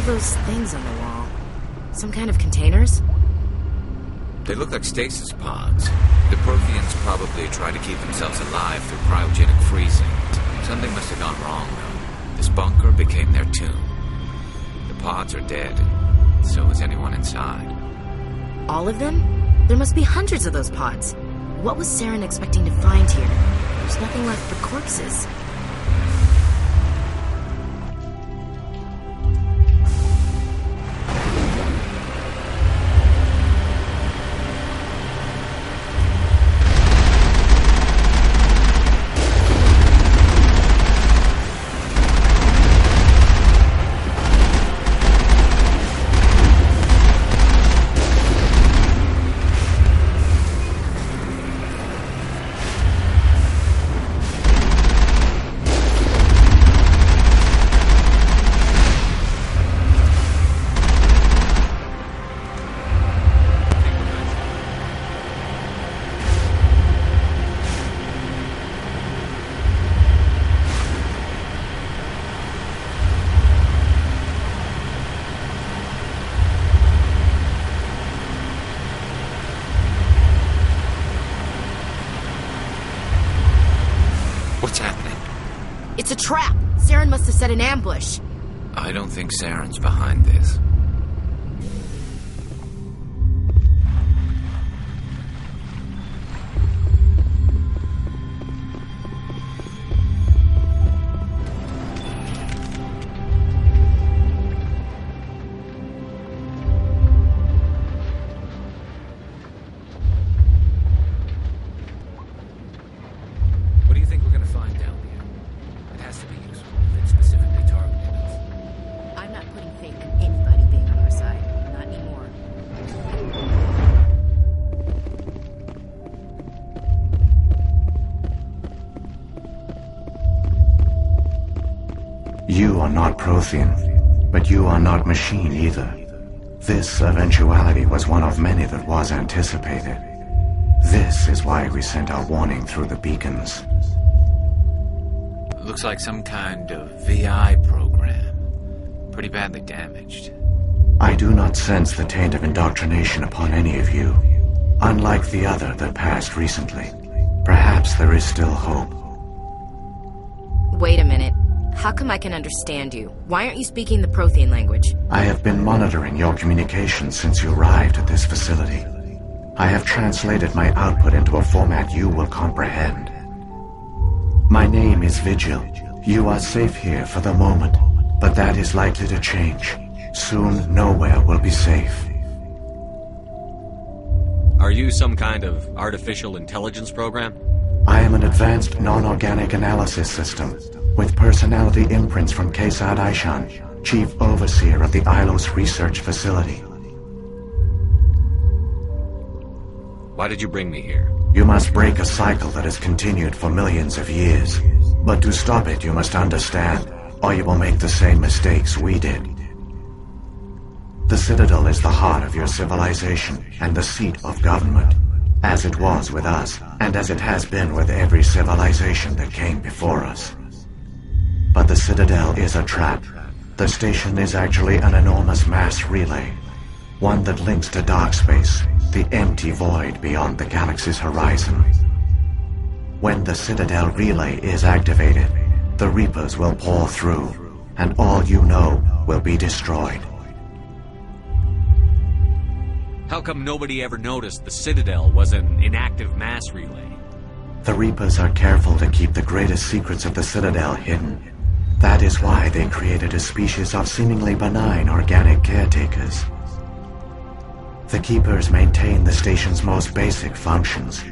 those things on the wall? Some kind of containers? They look like stasis pods. The Protheans probably try to keep themselves alive through cryogenic freezing. Something must have gone wrong, though. This bunker became their tomb. The pods are dead, and so is anyone inside. All of them? There must be hundreds of those pods. What was Saren expecting to find here? There's nothing left but corpses. What's happening? It's a trap! Saren must have set an ambush. I don't think Saren's behind this. What do you think we're gonna find down here? It has to be useful if it's specifically targeted us. I'm not putting faith in anybody being on our side. Not anymore. You are not Prothean, but you are not machine either. This eventuality was one of many that was anticipated. This is why we sent our warning through the beacons. Looks like some kind of VI program. Pretty badly damaged. I do not sense the taint of indoctrination upon any of you. Unlike the other that passed recently, perhaps there is still hope. Wait a minute. How come I can understand you? Why aren't you speaking the Prothean language? I have been monitoring your communications since you arrived at this facility. I have translated my output into a format you will comprehend. My name is Vigil. You are safe here for the moment, but that is likely to change. Soon, nowhere will be safe. Are you some kind of artificial intelligence program? I am an advanced non-organic analysis system with personality imprints from Kesad Aishan, Chief Overseer of the Ilos Research Facility. Why did you bring me here? You must break a cycle that has continued for millions of years. But to stop it, you must understand, or you will make the same mistakes we did. The Citadel is the heart of your civilization and the seat of government, as it was with us, and as it has been with every civilization that came before us. But the Citadel is a trap. The station is actually an enormous mass relay, one that links to dark space, the empty void beyond the galaxy's horizon. When the Citadel relay is activated, the Reapers will pour through, and all you know will be destroyed. How come nobody ever noticed the Citadel was an inactive mass relay? The Reapers are careful to keep the greatest secrets of the Citadel hidden. That is why they created a species of seemingly benign organic caretakers. The Keepers maintain the station's most basic functions.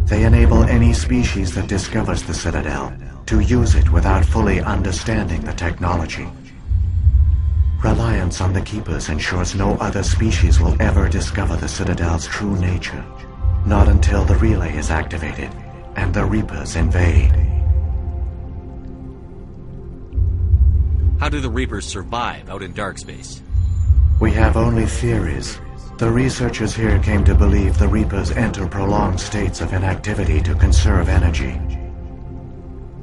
They enable any species that discovers the Citadel to use it without fully understanding the technology. Reliance on the Keepers ensures no other species will ever discover the Citadel's true nature. Not until the relay is activated and the Reapers invade. How do the Reapers survive out in dark space? We have only theories. The researchers here came to believe the Reapers enter prolonged states of inactivity to conserve energy.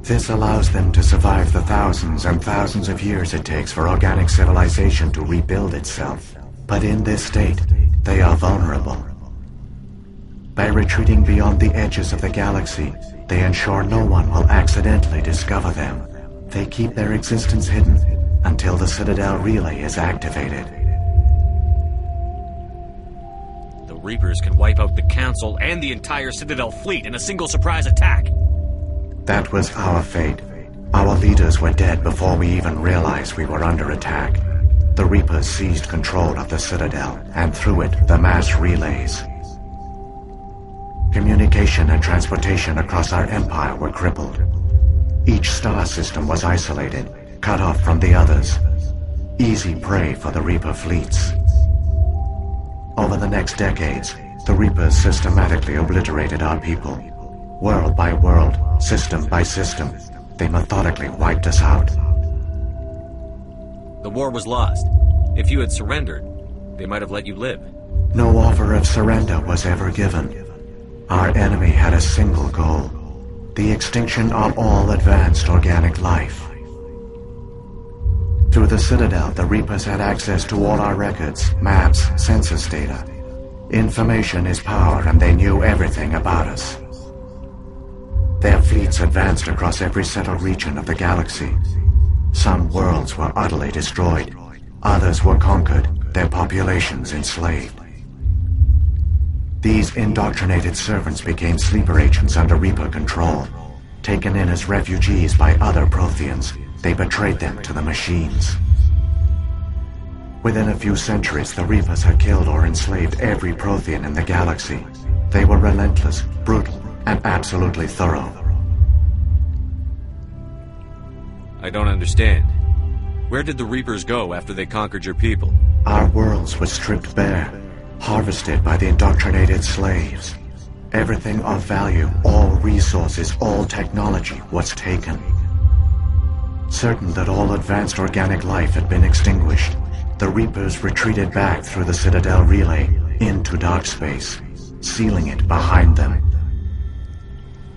This allows them to survive the thousands and thousands of years it takes for organic civilization to rebuild itself. But in this state, they are vulnerable. By retreating beyond the edges of the galaxy, they ensure no one will accidentally discover them. They keep their existence hidden until the Citadel relay is activated. The Reapers can wipe out the Council and the entire Citadel fleet in a single surprise attack. That was our fate. Our leaders were dead before we even realized we were under attack. The Reapers seized control of the Citadel, and through it, the mass relays. Communication and transportation across our empire were crippled. Each star system was isolated, cut off from the others. Easy prey for the Reaper fleets. Over the next decades, the Reapers systematically obliterated our people. World by world, system by system, they methodically wiped us out. The war was lost. If you had surrendered, they might have let you live. No offer of surrender was ever given. Our enemy had a single goal: the extinction of all advanced organic life. Through the Citadel, the Reapers had access to all our records, maps, census data. Information is power, and they knew everything about us. Their fleets advanced across every settled region of the galaxy. Some worlds were utterly destroyed. Others were conquered, their populations enslaved. These indoctrinated servants became sleeper agents under Reaper control. Taken in as refugees by other Protheans, they betrayed them to the machines. Within a few centuries, the Reapers had killed or enslaved every Prothean in the galaxy. They were relentless, brutal, and absolutely thorough. I don't understand. Where did the Reapers go after they conquered your people? Our worlds were stripped bare, harvested by the indoctrinated slaves. Everything of value, all resources, all technology was taken. Certain that all advanced organic life had been extinguished, the Reapers retreated back through the Citadel relay into dark space, sealing it behind them.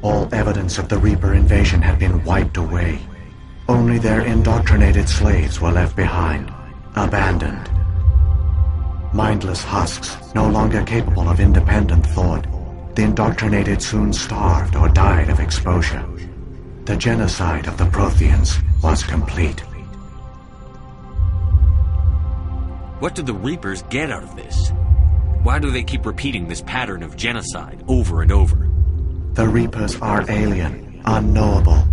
All evidence of the Reaper invasion had been wiped away. Only their indoctrinated slaves were left behind, abandoned. Mindless husks, no longer capable of independent thought, the indoctrinated soon starved or died of exposure. The genocide of the Protheans was complete. What did the Reapers get out of this? Why do they keep repeating this pattern of genocide over and over? The Reapers are alien, unknowable.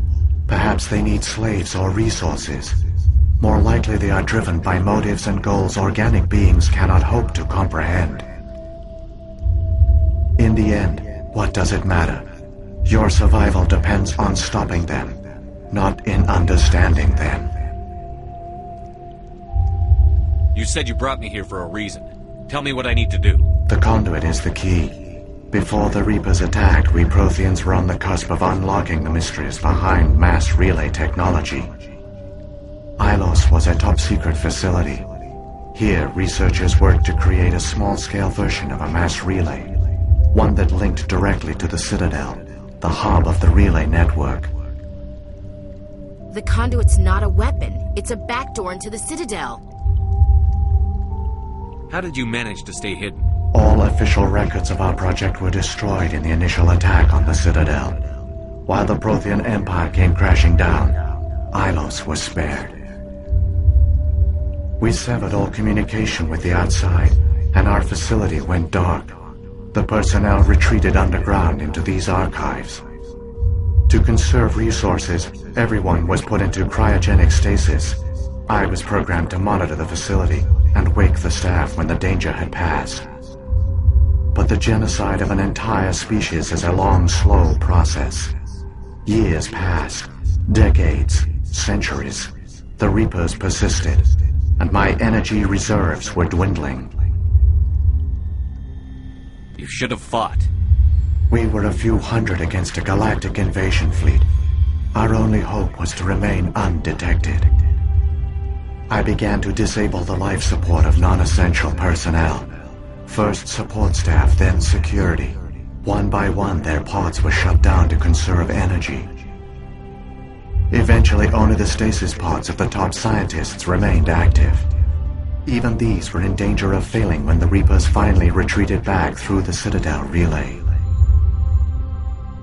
Perhaps they need slaves or resources. More likely they are driven by motives and goals organic beings cannot hope to comprehend. In the end, what does it matter? Your survival depends on stopping them, not in understanding them. You said you brought me here for a reason. Tell me what I need to do. The conduit is the key. Before the Reapers attacked, we Protheans were on the cusp of unlocking the mysteries behind mass relay technology. Ilos was a top-secret facility. Here, researchers worked to create a small-scale version of a mass relay, one that linked directly to the Citadel, the hub of the relay network. The conduit's not a weapon. It's a backdoor into the Citadel. How did you manage to stay hidden? All official records of our project were destroyed in the initial attack on the Citadel. While the Prothean Empire came crashing down, Ilos was spared. We severed all communication with the outside, and our facility went dark. The personnel retreated underground into these archives. To conserve resources, everyone was put into cryogenic stasis. I was programmed to monitor the facility and wake the staff when the danger had passed. But the genocide of an entire species is a long, slow process. Years passed, decades, centuries. The Reapers persisted, and my energy reserves were dwindling. You should have fought. We were a few hundred against a galactic invasion fleet. Our only hope was to remain undetected. I began to disable the life support of non-essential personnel. First support staff, then security. One by one, their pods were shut down to conserve energy. Eventually, only the stasis pods of the top scientists remained active. Even these were in danger of failing when the Reapers finally retreated back through the Citadel relay.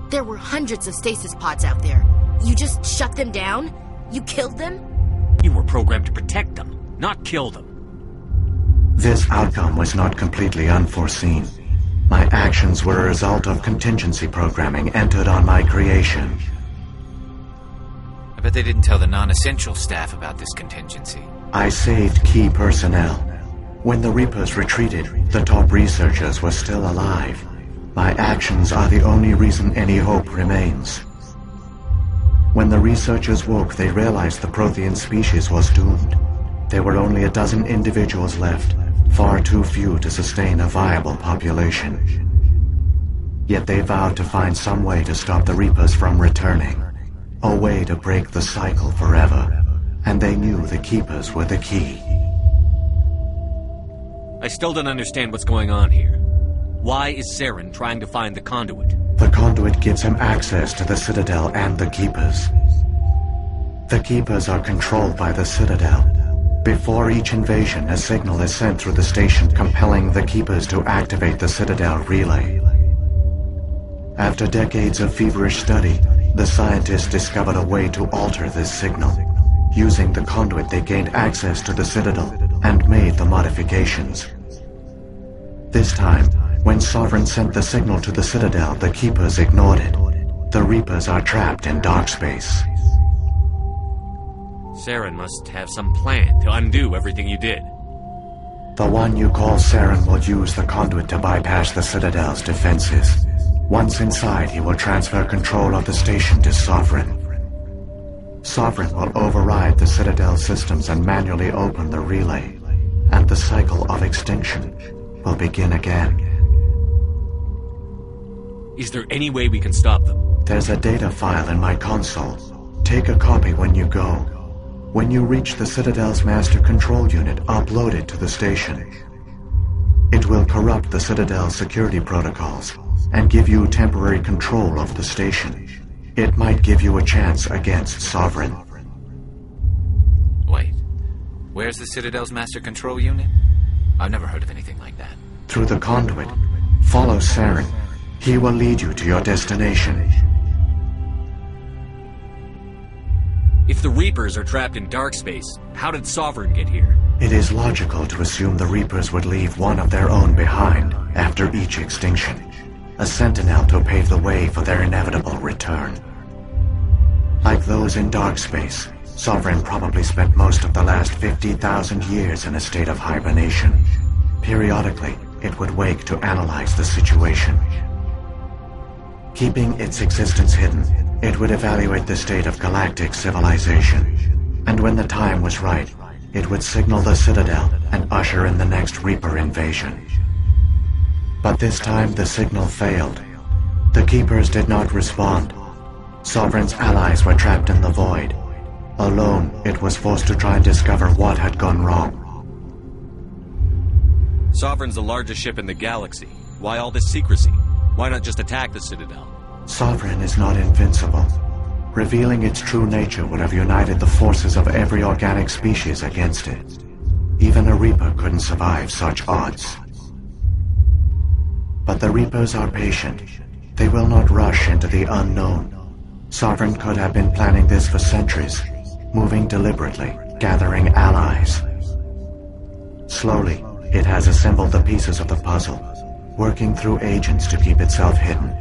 There were hundreds of stasis pods out there. You just shut them down? You killed them? You were programmed to protect them, not kill them. This outcome was not completely unforeseen. My actions were a result of contingency programming entered on my creation. I bet they didn't tell the non-essential staff about this contingency. I saved key personnel. When the Reapers retreated, the top researchers were still alive. My actions are the only reason any hope remains. When the researchers woke, they realized the Prothean species was doomed. There were only a dozen individuals left, far too few to sustain a viable population. Yet they vowed to find some way to stop the Reapers from returning. A way to break the cycle forever. And they knew the Keepers were the key. I still don't understand what's going on here. Why is Saren trying to find the conduit? The conduit gives him access to the Citadel and the Keepers. The Keepers are controlled by the Citadel. Before each invasion, a signal is sent through the station compelling the Keepers to activate the Citadel relay. After decades of feverish study, the scientists discovered a way to alter this signal. Using the conduit, they gained access to the Citadel and made the modifications. This time, when Sovereign sent the signal to the Citadel, the Keepers ignored it. The Reapers are trapped in dark space. Saren must have some plan to undo everything you did. The one you call Saren will use the conduit to bypass the Citadel's defenses. Once inside, he will transfer control of the station to Sovereign. Sovereign will override the Citadel systems and manually open the relay, and the cycle of extinction will begin again. Is there any way we can stop them? There's a data file in my console. Take a copy when you go. When you reach the Citadel's master control unit, upload it to the station. It will corrupt the Citadel's security protocols and give you temporary control of the station. It might give you a chance against Sovereign. Wait, where's the Citadel's master control unit? I've never heard of anything like that. Through the conduit, follow Saren. He will lead you to your destination. If the Reapers are trapped in dark space, how did Sovereign get here? It is logical to assume the Reapers would leave one of their own behind after each extinction. A sentinel to pave the way for their inevitable return. Like those in dark space, Sovereign probably spent most of the last 50,000 years in a state of hibernation. Periodically, it would wake to analyze the situation. Keeping its existence hidden, it would evaluate the state of galactic civilization. And when the time was right, it would signal the Citadel and usher in the next Reaper invasion. But this time the signal failed. The Keepers did not respond. Sovereign's allies were trapped in the void. Alone, it was forced to try and discover what had gone wrong. Sovereign's the largest ship in the galaxy. Why all this secrecy? Why not just attack the Citadel? Sovereign is not invincible. Revealing its true nature would have united the forces of every organic species against it. Even a Reaper couldn't survive such odds. But the Reapers are patient. They will not rush into the unknown. Sovereign could have been planning this for centuries, moving deliberately, gathering allies. Slowly, it has assembled the pieces of the puzzle, working through agents to keep itself hidden.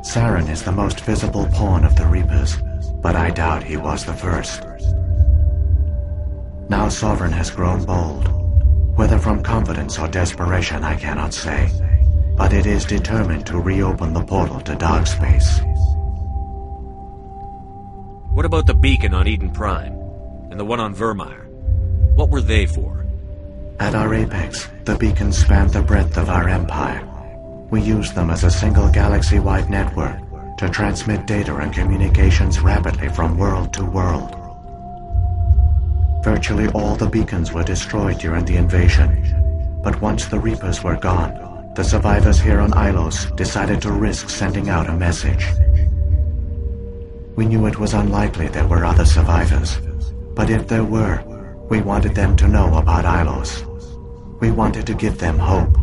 Saren is the most visible pawn of the Reapers, but I doubt he was the first. Now Sovereign has grown bold. Whether from confidence or desperation, I cannot say. But it is determined to reopen the portal to dark space. What about the beacon on Eden Prime? And the one on Vermeer? What were they for? At our apex, the beacons spanned the breadth of our empire. We used them as a single galaxy-wide network to transmit data and communications rapidly from world to world. Virtually all the beacons were destroyed during the invasion, but once the Reapers were gone, the survivors here on Ilos decided to risk sending out a message. We knew it was unlikely there were other survivors. But if there were, we wanted them to know about Ilos. We wanted to give them hope.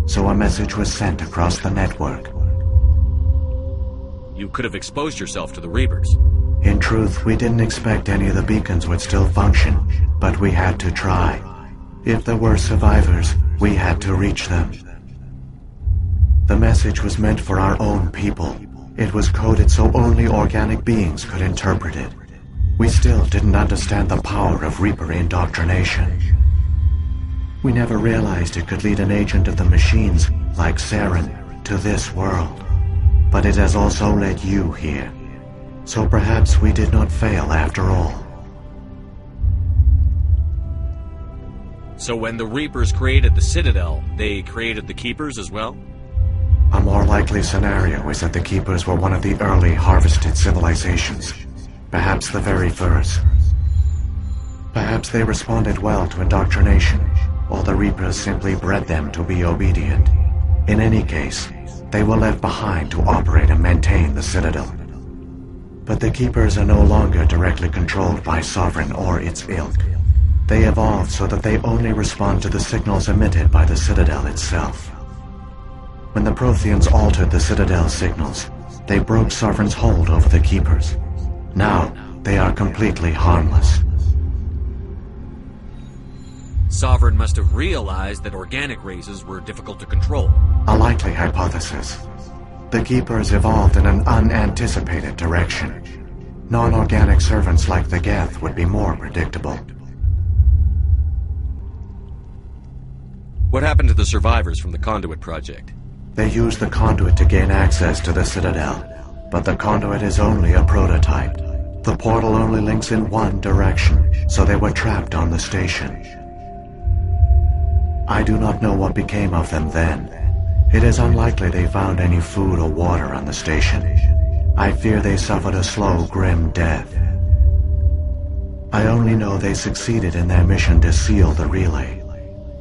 So a message was sent across the network. You could have exposed yourself to the Reapers. In truth, we didn't expect any of the beacons would still function, but we had to try. If there were survivors, we had to reach them. The message was meant for our own people. It was coded so only organic beings could interpret it. We still didn't understand the power of Reaper indoctrination. We never realized it could lead an agent of the machines, like Saren, to this world. But it has also led you here. So perhaps we did not fail after all. So when the Reapers created the Citadel, they created the Keepers as well? A more likely scenario is that the Keepers were one of the early harvested civilizations. Perhaps the very first. Perhaps they responded well to indoctrination, or the Reapers simply bred them to be obedient. In any case, they were left behind to operate and maintain the Citadel. But the Keepers are no longer directly controlled by Sovereign or its ilk. They evolved so that they only respond to the signals emitted by the Citadel itself. When the Protheans altered the Citadel's signals, they broke Sovereign's hold over the Keepers. Now, they are completely harmless. Sovereign must have realized that organic races were difficult to control. A likely hypothesis. The Keepers evolved in an unanticipated direction. Non-organic servants like the Geth would be more predictable. What happened to the survivors from the Conduit project? They used the conduit to gain access to the Citadel, but the conduit is only a prototype. The portal only links in one direction, so they were trapped on the station. I do not know what became of them then. It is unlikely they found any food or water on the station. I fear they suffered a slow, grim death. I only know they succeeded in their mission to seal the relay.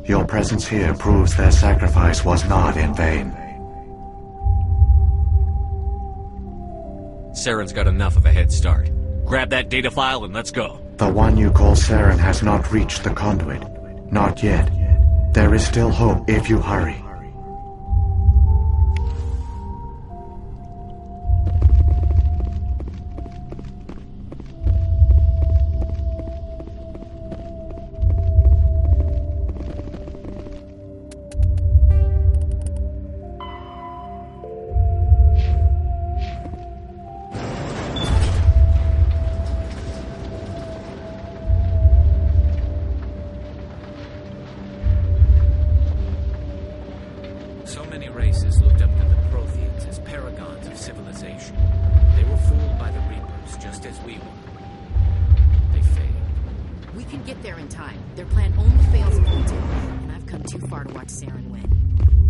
Your presence here proves their sacrifice was not in vain. Saren's got enough of a head start. Grab that data file and let's go. The one you call Saren has not reached the conduit. Not yet. There is still hope if you hurry. So many races looked up to the Protheans as paragons of civilization. They were fooled by the Reapers, just as we were. They failed. We can get there in time. Their plan only fails if we do. And I've come too far to watch Saren win.